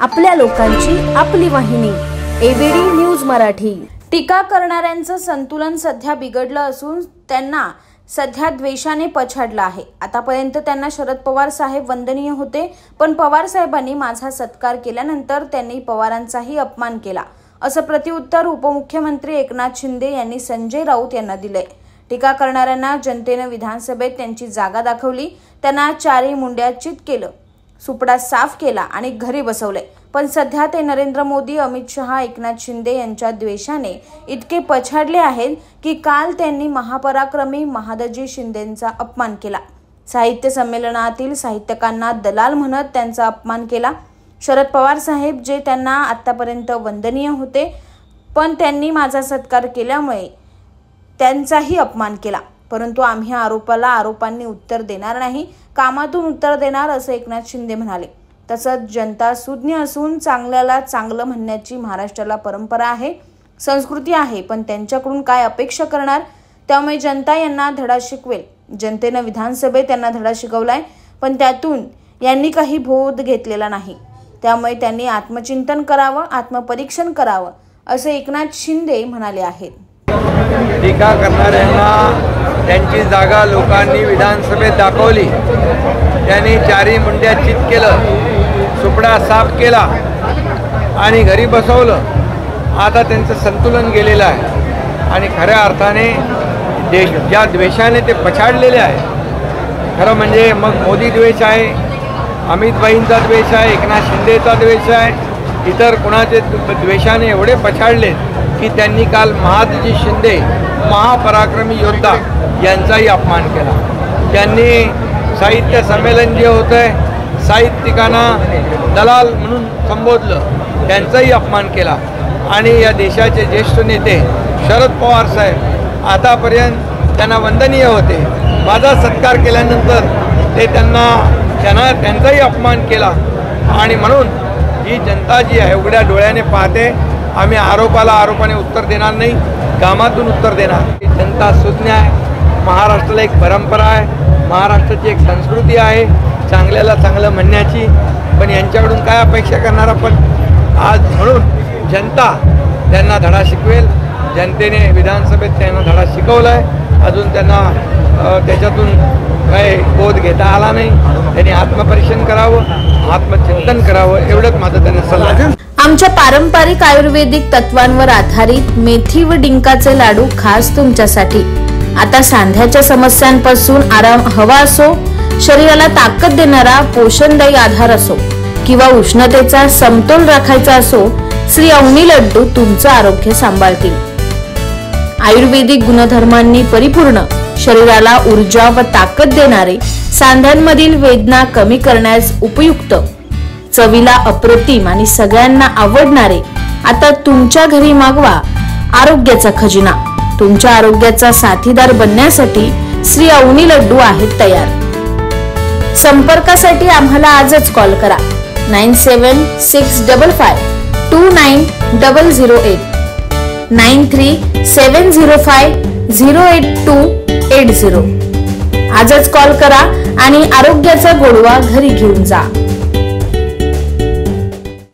आपल्या लोकांची आपली वाहिनी एबीडी न्यूज मराठी। टीका करणाऱ्यांचं संतुलन सध्या बिघडलं असून त्यांना सध्या द्वेषाने पछाडलं आहे। आतापर्यंत त्यांना शरद पवार साहेब वंदनीय होते, पण पवार साहेबांनी माझा सत्कार केल्यानंतर त्यांनी पवारांचाही अपमान केला, असं प्रत्युत्तर उपमुख्यमंत्री एकनाथ शिंदे यांनी संजय राऊत यांना दिले। टीका करणाऱ्यांना जनतेने विधानसभेत त्यांची जागा दाखवली, त्यांना चारी मुंड्या चित केलं, सुपडा साफ केला आणि घरी बसवले। पण सध्या ते नरेंद्र मोदी, अमित शहा, एकनाथ शिंदे यांच्या द्वेषाने इतके पछाडले आहेत की काल त्यांनी महापराक्रमी महादजी शिंदेंचा अपमान केला। साहित्य संमेलनातील साहित्यकांना दलाल म्हणत त्यांचा अपमान केला। शरद पवार साहेब जे त्यांना आतापर्यंत वंदनीय होते, पण त्यांनी माझा सत्कार केल्यामुळे त्यांचाही अपमान केला। परंतु आम्ही आरोपाला आरोपांनी उत्तर देणार नाही, कामातून उत्तर देणार, असं एकनाथ शिंदे म्हणाले। तसंच जनता सुज्ञ असून चांगल्याला चांगलं म्हणण्याची महाराष्ट्राला परंपरा आहे, संस्कृती आहे, पण त्यांच्याकडून काय अपेक्षा करणार? त्यामुळे जनता यांना धडा शिकवेल। जनतेनं विधानसभेत त्यांना धडा शिकवलाय, पण त्यातून यांनी काही बोध घेतलेला नाही। त्यामुळे त्यांनी आत्मचिंतन करावं, आत्मपरीक्षण करावं, असं एकनाथ शिंदे म्हणाले आहेत। टीका करणाऱ्यांना त्यांची जागा लोकांनी विधानसभेत दाखवली, त्यांनी चारी मुंड्या चित केलं, सुपडा साफ केला आणि घरी बसवलं। आता त्यांचं संतुलन गेलेलं आहे आणि खऱ्या अर्थाने ज्या द्वेषाने ते पछाडलेले आहे, खरं म्हणजे मग मोदी द्वेष आहे, अमितभाईंचा द्वेष आहे, एकनाथ शिंदेचा द्वेष आहे, इतर कुणाचे द्वेषाने एवढे पछाडले की त्यांनी काल महादजी शिंदे, महापराक्रमी योद्धा यांचाही अपमान केला। त्यांनी साहित्य संमेलन जे होतं आहे, साहित्यिकांना दलाल म्हणून संबोधलं, त्यांचाही अपमान केला। आणि या देशाचे ज्येष्ठ नेते शरद पवार साहेब आतापर्यंत त्यांना वंदनीय होते, माझा सत्कार केल्यानंतर ते त्यांचाही अपमान केला। आणि म्हणून ही जनता जी आहे उघड्या डोळ्याने पाहते, आम्ही आरोपाला आरोपाने उत्तर देणार नाही, कामातून उत्तर देणार। जनता सुज्ञ आहे, महाराष्ट्राला एक परंपरा आहे, महाराष्ट्राची एक संस्कृती आहे चांगल्याला चांगलं म्हणण्याची, पण यांच्याकडून काय अपेक्षा करणार आपण आज? म्हणून जनता त्यांना धडा शिकवेल। जनतेने विधानसभेत त्यांना धडा शिकवला आहे, अजून त्यांना त्याच्यातून काही बोध घेता आला नाही। त्यांनी आत्मपरीक्षण करावं, आत्मचिंतन करावं, एवढंच माझं त्यांना सल्ला आहे। आमच्या पारंपरिक आयुर्वेदिक तत्वांवर आधारित मेथी व डिंकाचे लाडू खास तुमच्यासाठी। आता सांध्याच्या समस्यांपासून आराम हवा असो, शरीराला ताकद देणारा पोषणदायी आधार असो किंवा उष्णतेचा समतोल राखायचा असो, श्री अवनी लड्डू तुमचं आरोग्य सांभाळतील। आयुर्वेदिक गुणधर्मांनी परिपूर्ण, शरीराला ऊर्जा व ताकद देणारे, सांध्यांमधील वेदना कमी करण्यास उपयुक्त, चवीला अप्रतिम आणि सगळ्यांना आवडणारे आता तुमच्या घरी मागवा आरोग्याचा खजिना। तुमच्या आरोग्याचा साथीदार बनण्यासाठी श्री अवनी लड्डू आहेत तयार। संपर्कासाठी आम्हाला आजच कॉल करा 9665529008 9370508280। आजच कॉल करा आणि आरोग्याचा गोडवा घरी घेऊन जा।